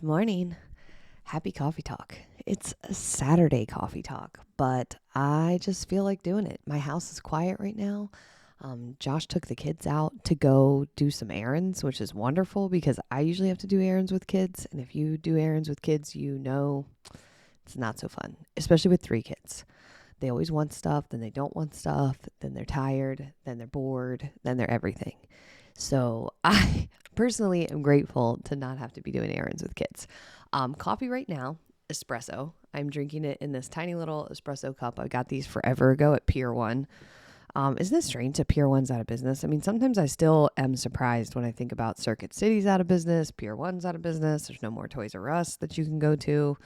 Good morning. Happy coffee talk. It's a Saturday coffee talk, but I just feel like doing it. My house is quiet right now. Josh took the kids out to go do some errands, which is wonderful because I usually have to do errands with kids. And if you do errands with kids, you know it's not so fun, especially with three kids. They always want stuff, then they don't want stuff, then they're tired, then they're bored, then they're everything. So I personally am grateful to not have to be doing errands with kids. Coffee right now, espresso. I'm drinking it in this tiny little espresso cup. I got these forever ago at Pier 1. Isn't this strange that Pier 1's out of business? I mean, sometimes I still am surprised when I think about Circuit City's out of business, Pier 1's out of business. There's no more Toys R Us that you can go to.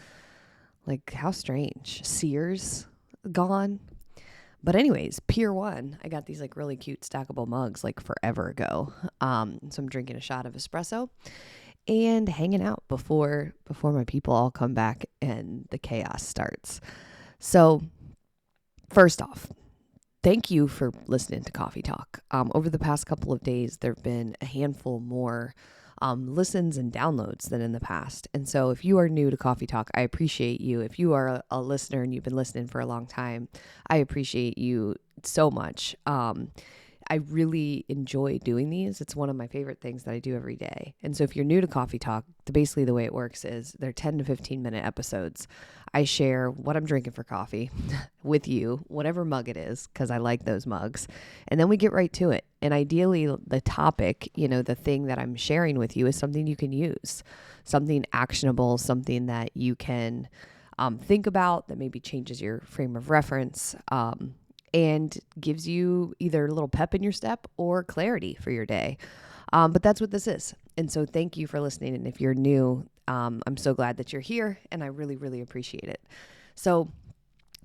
Like, how strange. Sears gone. But anyways, Pier 1, I got these like really cute stackable mugs like forever ago. So I'm drinking a shot of espresso and hanging out before my people all come back and the chaos starts. So first off, thank you for listening to Coffee Talk. Over the past couple of days, there have been a handful more listens and downloads than in the past. And so if you are new to Coffee Talk, I appreciate you. If you are a listener and you've been listening for a long time, I appreciate you so much. I really enjoy doing these. It's one of my favorite things that I do every day. And so if you're new to Coffee Talk, basically the way it works is they're 10 to 15 minute episodes. I share what I'm drinking for coffee with you, whatever mug it is, because I like those mugs. And then we get right to it. And ideally, the topic, the thing that I'm sharing with you is something you can use, something actionable, something that you can think about that maybe changes your frame of reference. And gives you either a little pep in your step or clarity for your day. But that's what this is. And so thank you for listening. And if you're new, I'm so glad that you're here and I really, really appreciate it. So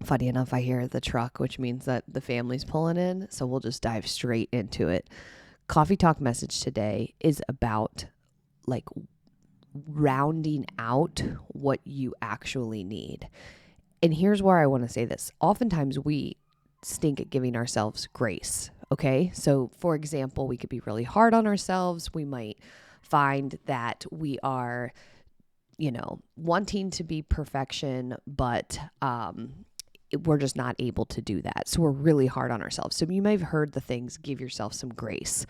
funny enough, I hear the truck, which means that the family's pulling in. So we'll just dive straight into it. Coffee Talk message today is about like rounding out what you actually need. And here's where I want to say this. Oftentimes we stink at giving ourselves grace. Okay. So for example, we could be really hard on ourselves. We might find that we are, wanting to be perfection, but, we're just not able to do that. So we're really hard on ourselves. So you may have heard the things, give yourself some grace.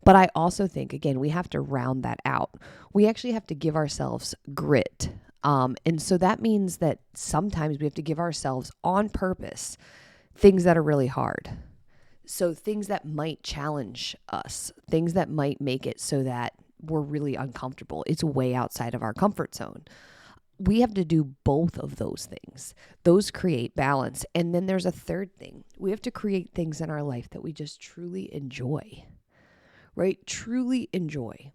But I also think, again, we have to round that out. We actually have to give ourselves grit. And so that means that sometimes we have to give ourselves on purpose things that are really hard. So things that might challenge us, things that might make it so that we're really uncomfortable. It's way outside of our comfort zone. We have to do both of those things. Those create balance. And then there's a third thing. We have to create things in our life that we just truly enjoy, right? Truly enjoy.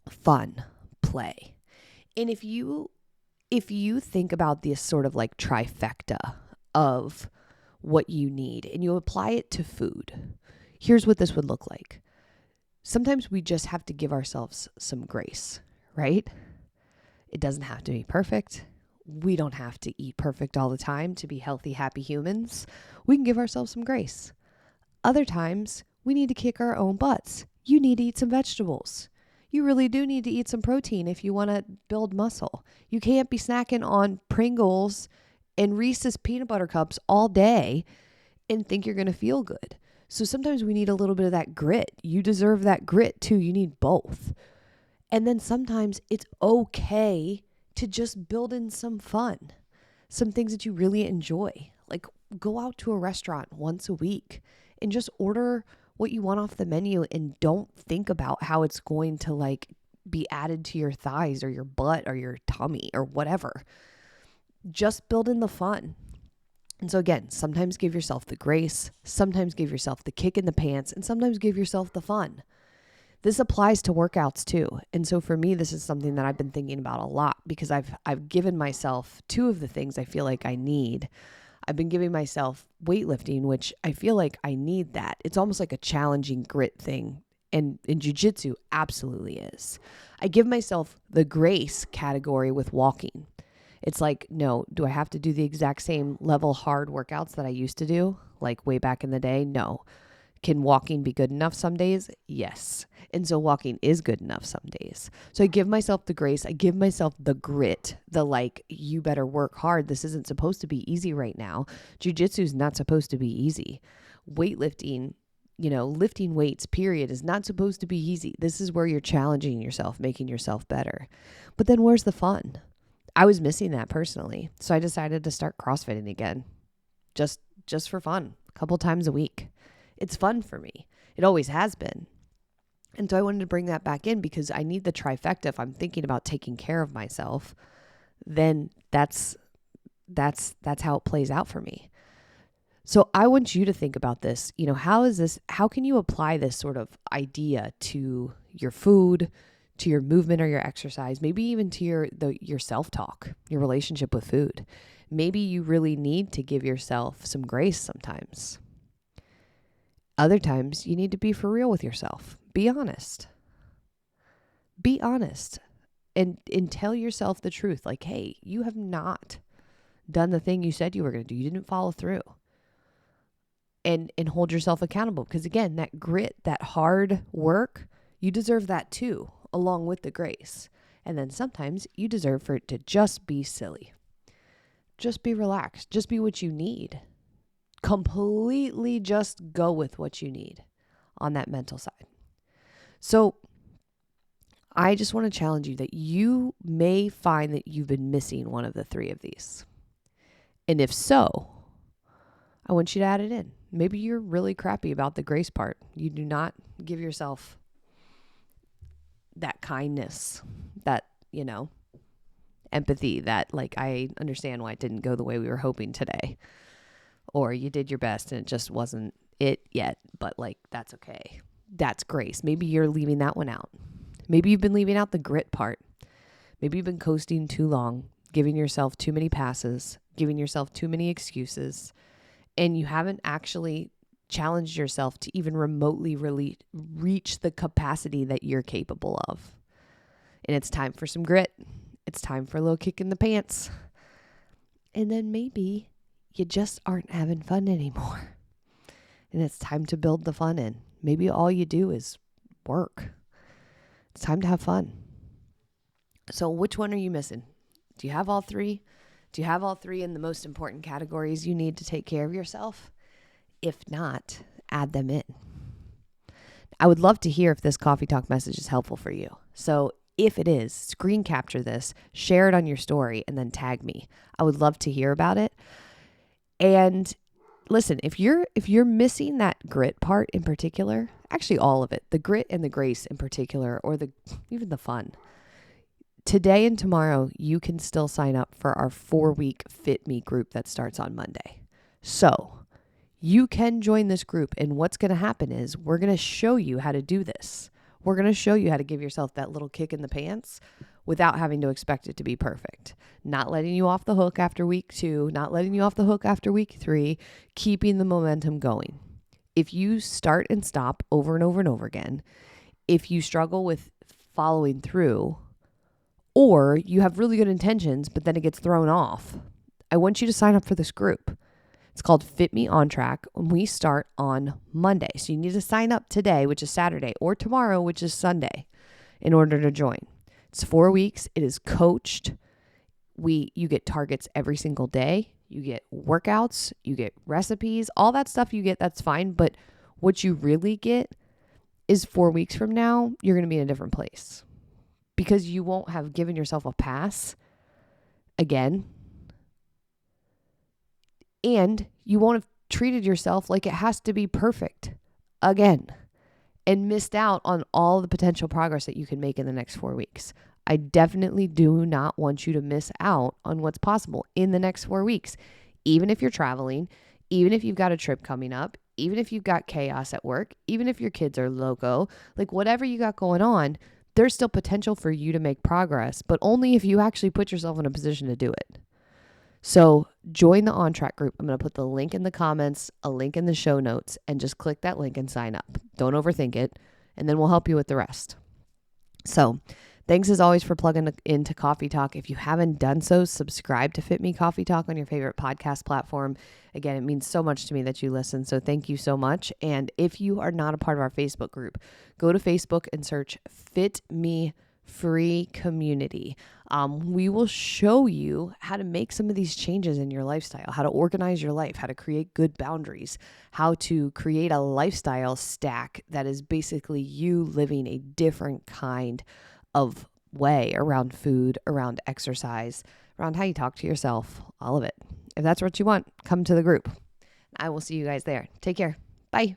Fun, play. And if you think about this sort of like trifecta of what you need and you apply it to food, here's what this would look like. Sometimes we just have to give ourselves some grace, right? It doesn't have to be perfect. We don't have to eat perfect all the time to be healthy, happy humans. We can give ourselves some grace. Other times, we need to kick our own butts. You need to eat some vegetables. You really do need to eat some protein if you want to build muscle. You can't be snacking on Pringles and Reese's peanut butter cups all day and think you're going to feel good. So sometimes we need a little bit of that grit. You deserve that grit too. You need both. And then sometimes it's okay to just build in some fun, some things that you really enjoy. Like go out to a restaurant once a week and just order what you want off the menu and don't think about how it's going to like be added to your thighs or your butt or your tummy or whatever. Just build in the fun. And so again, sometimes give yourself the grace, sometimes give yourself the kick in the pants, and sometimes give yourself the fun. This applies to workouts too. And so for me, this is something that I've been thinking about a lot because I've given myself two of the things I feel like I need. I've been giving myself weightlifting, which I feel like I need that. It's almost like a challenging grit thing. And in jiu-jitsu, absolutely is. I give myself the grace category with walking. It's like, no, do I have to do the exact same level hard workouts that I used to do? Like way back in the day? No. Can walking be good enough some days? Yes. And so walking is good enough some days. So I give myself the grace. I give myself the grit, the like, you better work hard. This isn't supposed to be easy right now. Jiu-jitsu is not supposed to be easy. Weightlifting, lifting weights, period, is not supposed to be easy. This is where you're challenging yourself, making yourself better. But then where's the fun? I was missing that personally. So I decided to start CrossFitting again, just for fun, a couple times a week. It's fun for me. It always has been. And so I wanted to bring that back in because I need the trifecta. If I'm thinking about taking care of myself, then that's how it plays out for me. So I want you to think about this. How can you apply this sort of idea to your food, to your movement or your exercise, maybe even to your self-talk, your relationship with food? Maybe you really need to give yourself some grace sometimes. Other times you need to be for real with yourself. Be honest. Be honest and tell yourself the truth. Like, hey, you have not done the thing you said you were going to do. You didn't follow through. And hold yourself accountable. Because again, that grit, that hard work, you deserve that too, along with the grace. And then sometimes you deserve for it to just be silly. Just be relaxed. Just be what you need. Completely just go with what you need on that mental side. So I just want to challenge you that you may find that you've been missing one of the three of these. And if so, I want you to add it in. Maybe you're really crappy about the grace part. You do not give yourself that kindness, that, empathy, that like, I understand why it didn't go the way we were hoping today. Or you did your best and it just wasn't it yet, but like, that's okay. That's grace. Maybe you're leaving that one out. Maybe you've been leaving out the grit part. Maybe you've been coasting too long, giving yourself too many passes, giving yourself too many excuses, and you haven't actually challenged yourself to even remotely reach the capacity that you're capable of. And it's time for some grit. It's time for a little kick in the pants. And then maybe you just aren't having fun anymore. And it's time to build the fun in. Maybe all you do is work. It's time to have fun. So which one are you missing? Do you have all three? Do you have all three in the most important categories you need to take care of yourself? If not, add them in. I would love to hear if this coffee talk message is helpful for you. So if it is, screen capture this, share it on your story, and then tag me. I would love to hear about it. And listen, if you're missing that grit part in particular, actually all of it, the grit and the grace in particular, or even the fun, today and tomorrow, you can still sign up for our 4-week fitme group that starts on Monday. So you can join this group, and what's going to happen is we're going to show you how to do this. We're going to show you how to give yourself that little kick in the pants without having to expect it to be perfect. Not letting you off the hook after week 2, not letting you off the hook after week 3, keeping the momentum going. If you start and stop over and over and over again, if you struggle with following through, or you have really good intentions, but then it gets thrown off, I want you to sign up for this group. It's called Fit Me On Track, and we start on Monday. So you need to sign up today, which is Saturday, or tomorrow, which is Sunday, in order to join. It's 4 weeks. It is coached. You get targets every single day. You get workouts. You get recipes. All that stuff you get, that's fine. But what you really get is 4 weeks from now, you're going to be in a different place. Because you won't have given yourself a pass again. And you won't have treated yourself like it has to be perfect again. And missed out on all the potential progress that you can make in the next 4 weeks. I definitely do not want you to miss out on what's possible in the next 4 weeks. Even if you're traveling, even if you've got a trip coming up, even if you've got chaos at work, even if your kids are loco, like whatever you got going on, there's still potential for you to make progress, but only if you actually put yourself in a position to do it. So join the On Track group. I'm going to put the link in the comments, a link in the show notes, and just click that link and sign up. Don't overthink it, and then we'll help you with the rest. So Thanks as always for plugging into Coffee Talk. If you haven't done so, subscribe to fitme Coffee Talk on your favorite podcast platform. Again, it means so much to me that you listen, so thank you so much. And if you are not a part of our Facebook group, go to Facebook and search fitme free community. We will show you how to make some of these changes in your lifestyle, how to organize your life, how to create good boundaries, how to create a lifestyle stack that is basically you living a different kind of way around food, around exercise, around how you talk to yourself, all of it. If that's what you want, come to the group. I will see you guys there. Take care. Bye.